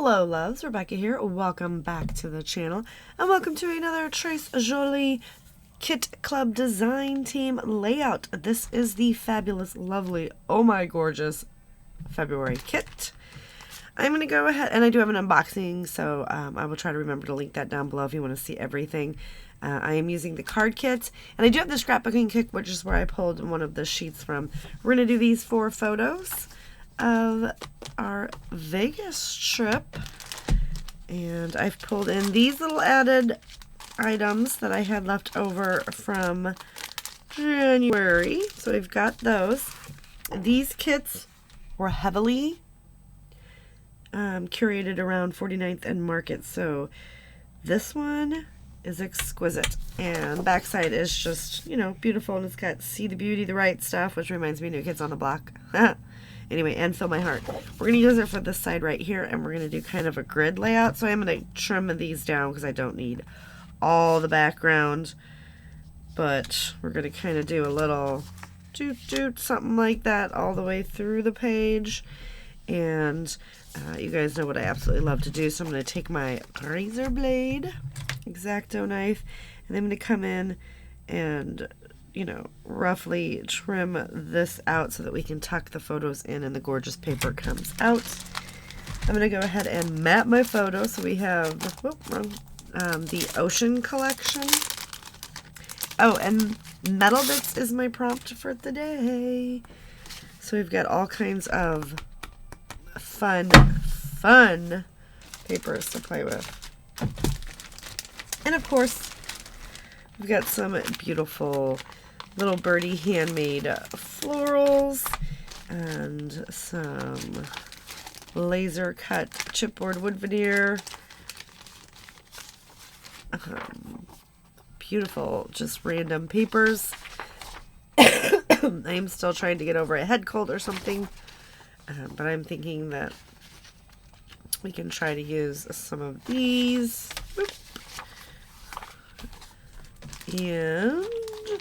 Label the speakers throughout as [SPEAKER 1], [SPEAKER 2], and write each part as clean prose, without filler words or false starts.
[SPEAKER 1] Hello loves, Rebecca here. Welcome back to the channel and welcome to another Trace Jolie Kit Club Design Team layout. This is the fabulous, lovely, oh my gorgeous February kit. I'm going to go ahead, and I do have an unboxing, so I will try to remember to link that down below if you want to see everything. I am using the card kit, and I do have the scrapbooking kit, which is where I pulled one of the sheets from. We're going to do these 4 photos of our Vegas trip, and I've pulled in these little added items that I had left over from January, so we've got those. These kits were heavily curated around 49th and Market, so this one is exquisite, and the backside is just, you know, beautiful, and it's got See the Beauty, the Right Stuff, which reminds me of New Kids on the Block. Anyway, and Fill My Heart. We're going to use it for this side right here, and we're going to do kind of a grid layout. So I'm going to trim these down because I don't need all the background. But we're going to kind of do a little doot something like that all the way through the page. And you guys know what I absolutely love to do. So I'm going to take my razor blade, X-Acto knife, and I'm going to come in and, you know, roughly trim this out so that we can tuck the photos in and the gorgeous paper comes out. I'm going to go ahead and map my photo. So we have the Ocean Collection. Oh, and Metal Bits is my prompt for the day. So we've got all kinds of fun papers to play with. And of course, we've got some beautiful little birdie handmade florals and some laser cut chipboard wood veneer. Beautiful, just random papers. I'm still trying to get over a head cold or something, but I'm thinking that we can try to use some of these. And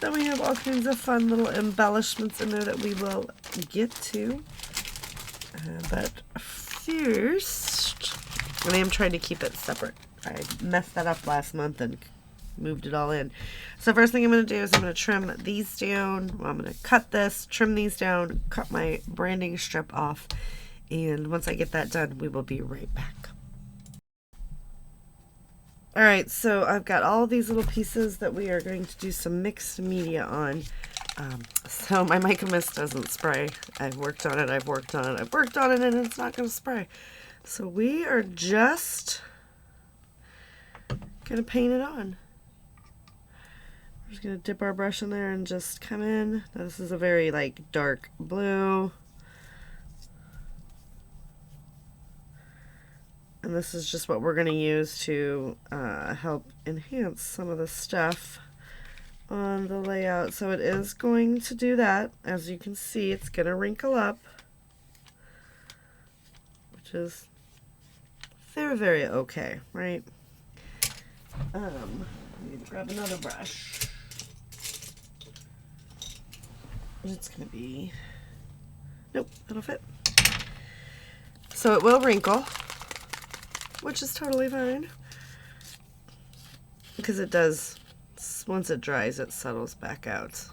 [SPEAKER 1] then we have all kinds of fun little embellishments in there that we will get to. But first, and I am trying to keep it separate. I messed that up last month and moved it all in. So first thing I'm going to do is I'm going to trim these down. Well, I'm going to cut this, trim these down, cut my branding strip off. And once I get that done, we will be right back. Alright, so I've got all these little pieces that we are going to do some mixed media on. So my mica mist doesn't spray. I've worked on it, I've worked on it, I've worked on it, and it's not going to spray. So we are just going to paint it on. We're just going to dip our brush in there and just come in. Now this is a very like dark blue. And this is just what we're going to use to help enhance some of the stuff on the layout. So it is going to do that. As you can see, it's going to wrinkle up, which is very, very okay, right? I need to grab another brush. It's going to be, nope, that'll fit. So it will wrinkle, which is totally fine, because it does, once it dries, it settles back out.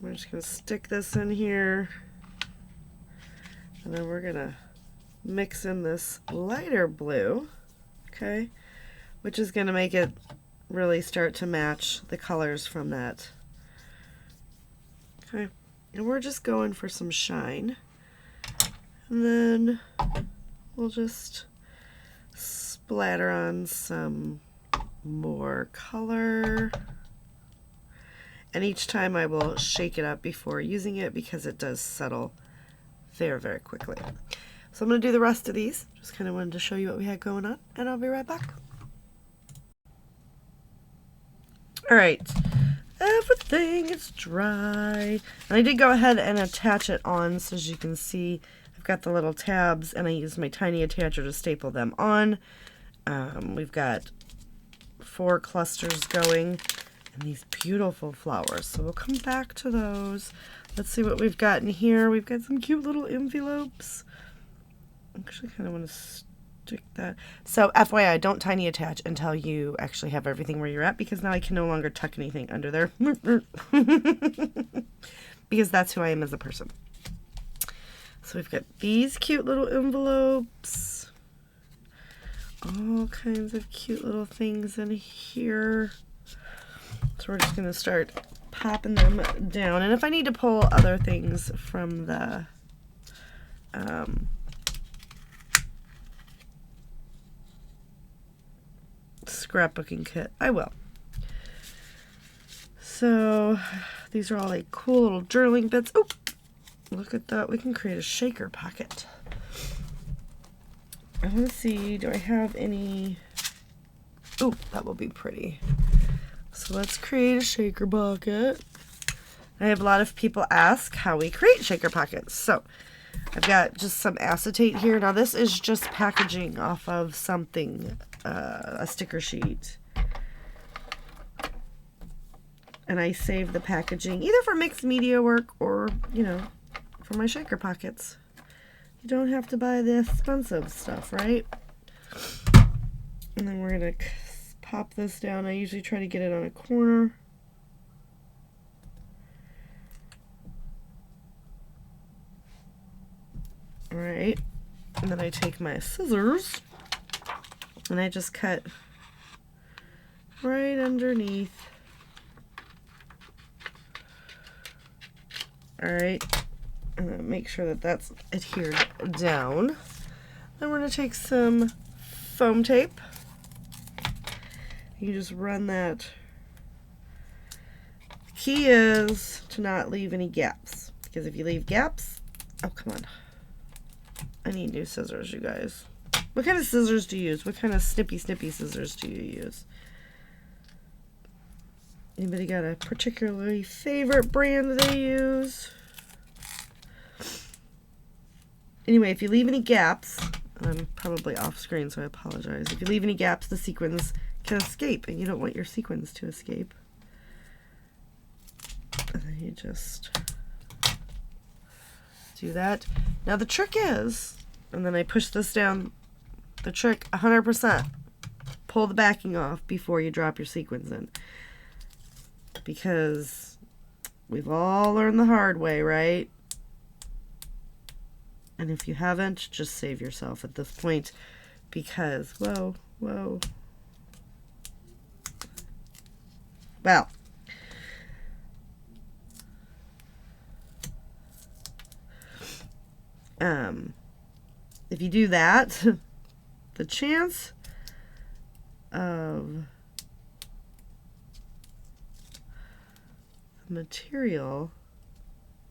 [SPEAKER 1] We're just going to stick this in here, and then we're going to mix in this lighter blue, okay, which is going to make it really start to match the colors from that. Okay, and we're just going for some shine, and then we'll just splatter on some more color. And each time I will shake it up before using it because it does settle very, very quickly. So I'm going to do the rest of these. Just kind of wanted to show you what we had going on, and I'll be right back. Alright, everything is dry. And I did go ahead and attach it on, so as you can see, I've got the little tabs, and I used my tiny attacher to staple them on. We've got 4 clusters going, and these beautiful flowers. So we'll come back to those. Let's see what we've got in here. We've got some cute little envelopes. actually kind of want to stick that. So FYI, don't tiny attach until you actually have everything where you're at, because now I can no longer tuck anything under there. Because that's who I am as a person. So we've got these cute little envelopes. All kinds of cute little things in here. So we're just going to start popping them down. And if I need to pull other things from the scrapbooking kit, I will. So these are all like cool little journaling bits. Oh, look at that. We can create a shaker pocket. I want to see, do I have any? Oh, that will be pretty. So let's create a shaker pocket. I have a lot of people ask how we create shaker pockets. So I've got just some acetate here. Now this is just packaging off of something, a sticker sheet. And I save the packaging either for mixed media work or, you know, for my shaker pockets. You don't have to buy the expensive stuff, right? And then we're going to pop this down. I usually try to get it on a corner. All right. And then I take my scissors and I just cut right underneath. All right. And then make sure that that's adhered down. Then we're going to take some foam tape. You just run that. The key is to not leave any gaps, because if you leave gaps, oh, come on. I need new scissors, you guys. What kind of scissors do you use? What kind of snippy scissors do you use? Anybody got a particularly favorite brand that they use? Anyway, if you leave any gaps, I'm probably off screen, so I apologize. If you leave any gaps, the sequins can escape, and you don't want your sequins to escape. And then you just do that. Now the trick is, and then I push this down, the trick 100%, pull the backing off before you drop your sequins in. Because we've all learned the hard way, right? And if you haven't, just save yourself at this point, because, whoa. Well, if you do that, the chance of the material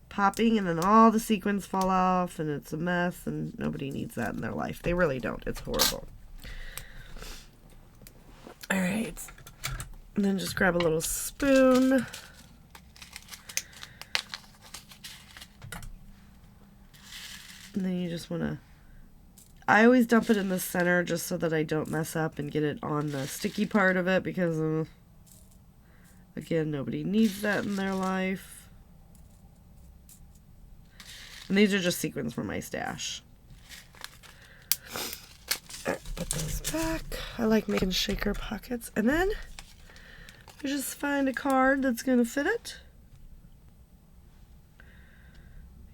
[SPEAKER 1] popping and then all the sequins fall off and it's a mess, and nobody needs that in their life. They really don't. It's horrible. All right. And then just grab a little spoon. And then you just want to, I always dump it in the center just so that I don't mess up and get it on the sticky part of it, because, again, nobody needs that in their life. And these are just sequins from my stash. All right, put those back. I like making shaker pockets. And then you just find a card that's going to fit it.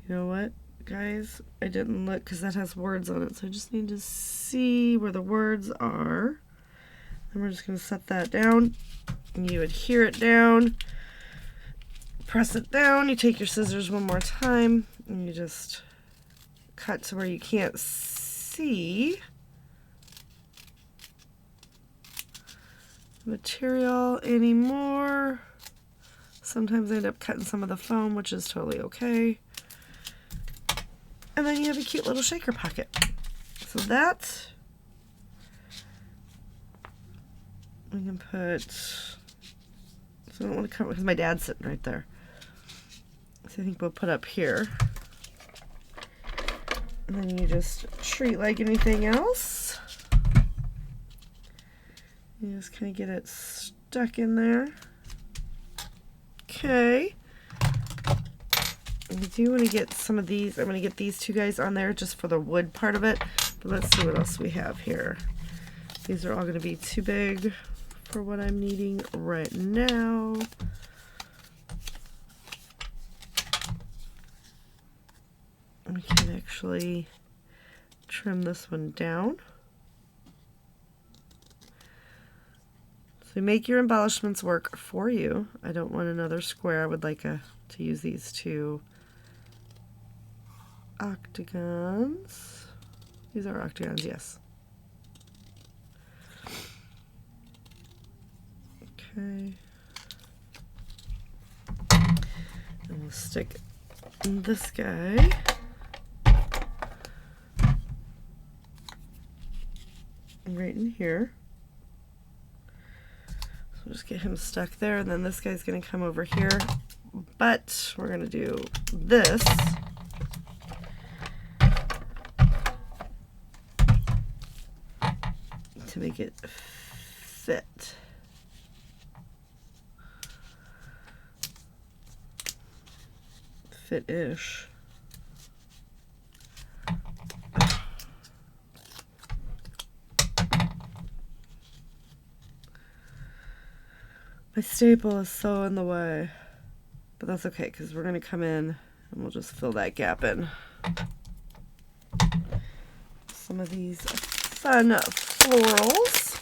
[SPEAKER 1] You know what, guys? I didn't look because that has words on it. So I just need to see where the words are. And we're just going to set that down. And you adhere it down. Press it down. You take your scissors one more time. And you just cut to where you can't see material anymore. Sometimes I end up cutting some of the foam, which is totally okay. And then you have a cute little shaker pocket. So that we can put, so I don't want to cover because my dad's sitting right there. So I think we'll put up here. And then you just treat like anything else. You just kind of get it stuck in there. Okay. And I do want to get some of these. I'm going to get these two guys on there just for the wood part of it. But let's see what else we have here. These are all going to be too big for what I'm needing right now. We can actually trim this one down. So make your embellishments work for you. I don't want another square. I would like to use these two octagons. These are octagons, yes. Okay. And we'll stick this guy right in here. So just get him stuck there, and then this guy's going to come over here. But we're going to do this. To make it fit. Fit-ish. My staple is so in the way, but that's okay because we're going to come in and we'll just fill that gap in. Some of these fun florals.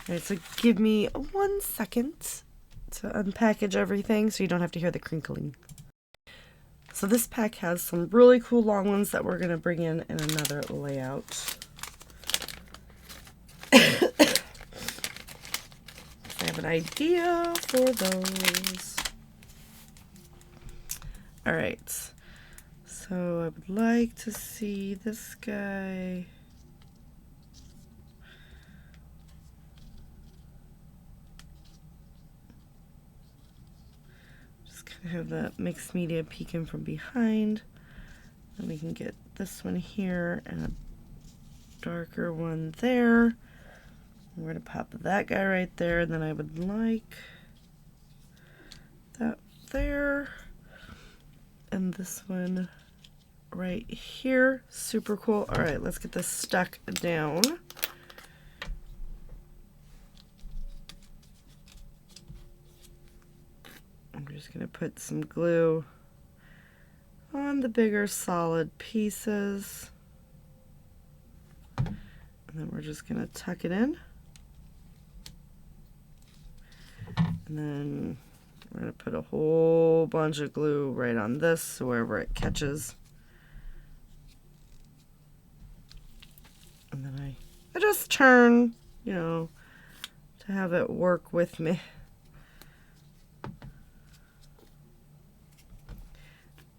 [SPEAKER 1] All right, so give me 1 second to unpackage everything so you don't have to hear the crinkling. So this pack has some really cool long ones that we're going to bring in another layout. I have an idea for those. All right, so I would like to see this guy. Just kind of have that mixed media peeking from behind. And we can get this one here and a darker one there. We're going to pop that guy right there, and then I would like that there, and this one right here. Super cool. All right, let's get this stuck down. I'm just going to put some glue on the bigger solid pieces, and then we're just going to tuck it in. And then we're going to put a whole bunch of glue right on this, so wherever it catches. And then I just turn, you know, to have it work with me.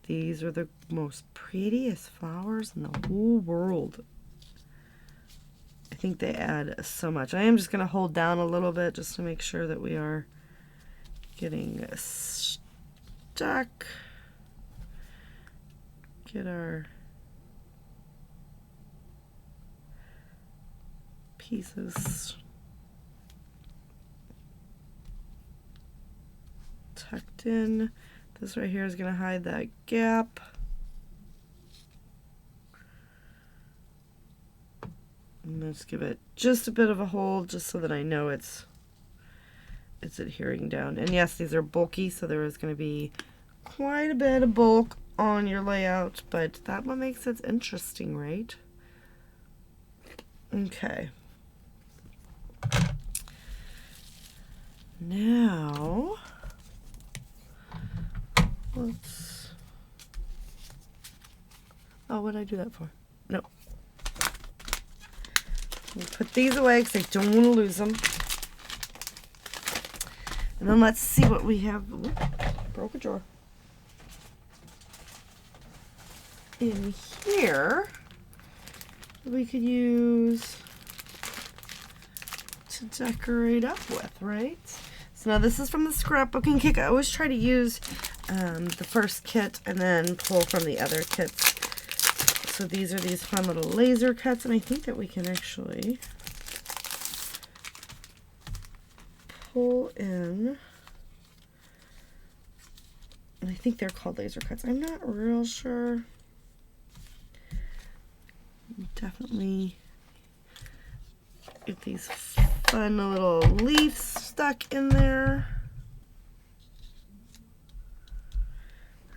[SPEAKER 1] These are the most prettiest flowers in the whole world. I think they add so much. I am just going to hold down a little bit just to make sure that we are getting stuck. Get our pieces tucked in. This right here is going to hide that gap. And let's give it just a bit of a hold just so that I know it's adhering down. And yes, these are bulky, so there is going to be quite a bit of bulk on your layout, but that one makes it interesting, right? Okay. Now, let's... Oh, what did I do that for? No. We'll put these away because I don't want to lose them. And then let's see what we have. Ooh, broke a drawer. In here, we could use to decorate up with, right? So now this is from the scrapbooking kit. I always try to use the first kit and then pull from the other kits. So these are these fun little laser cuts, and I think that we can actually pull in, and I think they're called laser cuts. I'm not real sure. definitely get these fun little leaves stuck in there.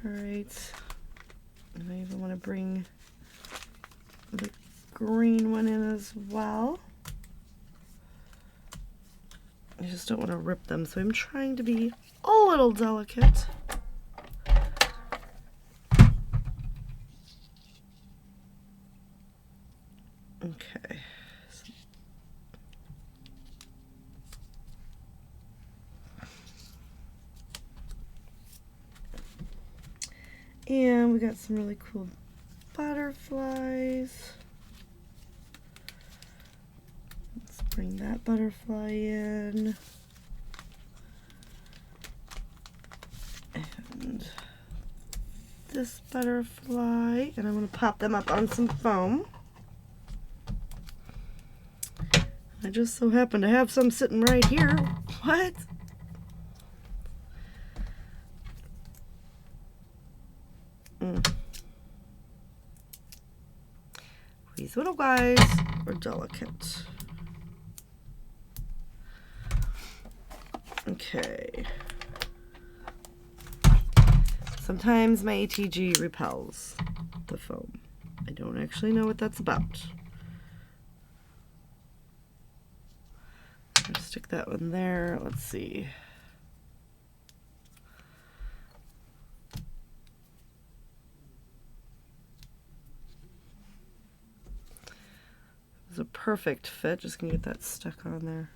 [SPEAKER 1] Alright, and I even want to bring the green one in as well. I just don't want to rip them, so I'm trying to be a little delicate. Okay. And we got some really cool butterflies. Let's bring that butterfly in. And this butterfly. And I'm going to pop them up on some foam. I just so happen to have some sitting right here. What? These little guys are delicate. Okay. Sometimes my ATG repels the foam. I don't actually know what that's about. I'll stick that one there. Let's see. It's a perfect fit. Just gonna get that stuck on there.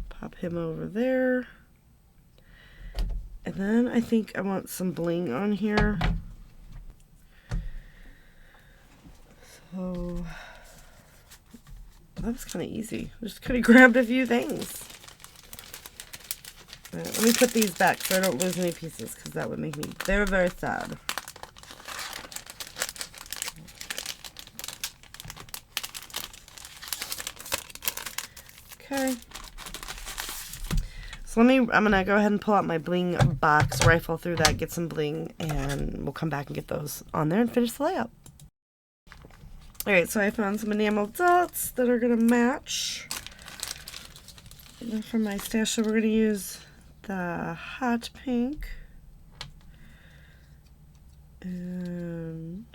[SPEAKER 1] Pop him over there. And then I think I want some bling on here. So that was kind of easy. I just could have grabbed a few things. All right, let me put these back so I don't lose any pieces, because that would make me very, very sad. Okay. So I'm gonna go ahead and pull out my bling box, rifle through that, get some bling, and we'll come back and get those on there and finish the layout. Alright, so I found some enamel dots that are gonna match. And then for my stash, so we're gonna use the hot pink. And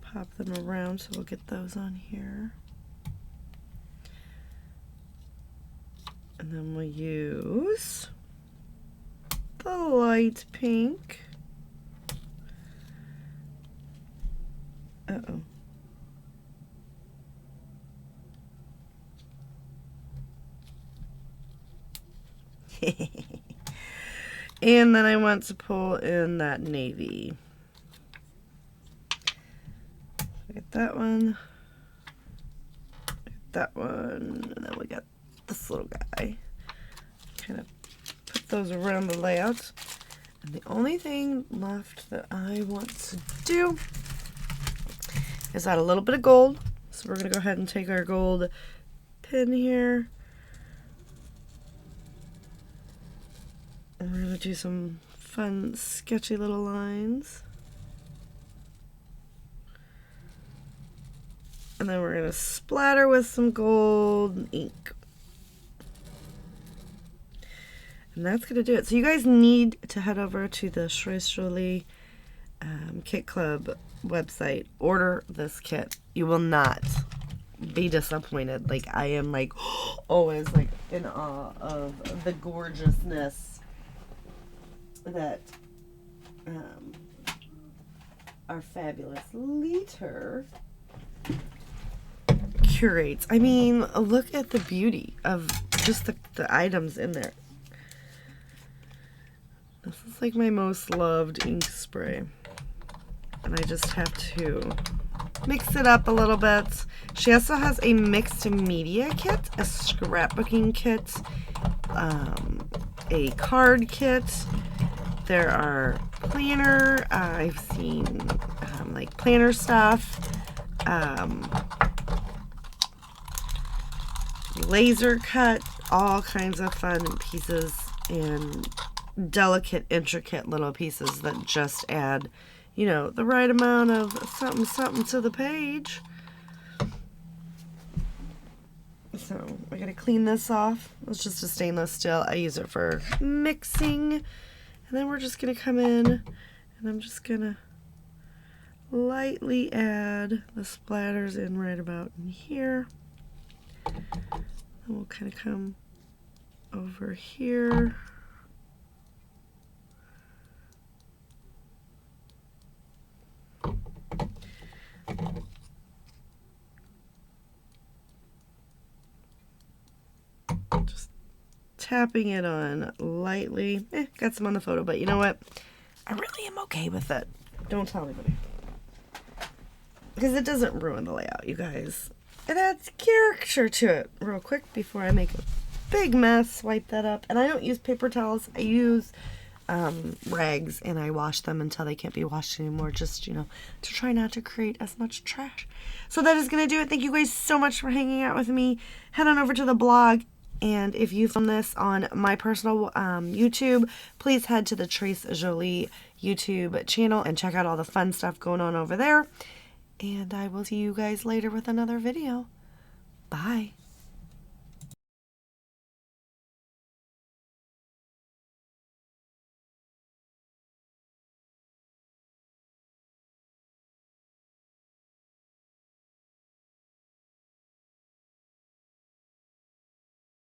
[SPEAKER 1] pop them around, so we'll get those on here. And then we'll use the light pink. Uh-oh. And then I want to pull in that navy. Get that one. Get that one. And then we got this little guy. Kind of put those around the layout. And the only thing left that I want to do is add a little bit of gold. So we're going to go ahead and take our gold pin here. And we're going to do some fun, sketchy little lines. And then we're going to splatter with some gold ink. And that's going to do it. So you guys need to head over to the Jolie Kit Club website. Order this kit. You will not be disappointed. Like, I am like always like in awe of the gorgeousness that our fabulous leader curates. I mean, look at the beauty of just the items in there. This is like my most loved ink spray. And I just have to mix it up a little bit. She also has a mixed media kit, a scrapbooking kit, a card kit. There are planner. I've seen like planner stuff. Laser cut, all kinds of fun pieces, and delicate, intricate little pieces that just add, you know, the right amount of something, something to the page. So I gotta clean this off. It's just a stainless steel. I use it for mixing. And then we're just gonna come in and I'm just gonna lightly add the splatters in right about in here. And we'll kind of come over here. Just tapping it on lightly. Got some on the photo, but you know what? I really am okay with it. Don't tell anybody. Because it doesn't ruin the layout, you guys. It adds character to it. Real quick before I make a big mess, wipe that up. And I don't use paper towels. I use rags, and I wash them until they can't be washed anymore, just, you know, to try not to create as much trash. So that is going to do it. Thank you guys so much for hanging out with me. Head on over to the blog, and if you found this on my personal YouTube, please head to the Trace Jolie YouTube channel and check out all the fun stuff going on over there. And I will see you guys later with another video. Bye.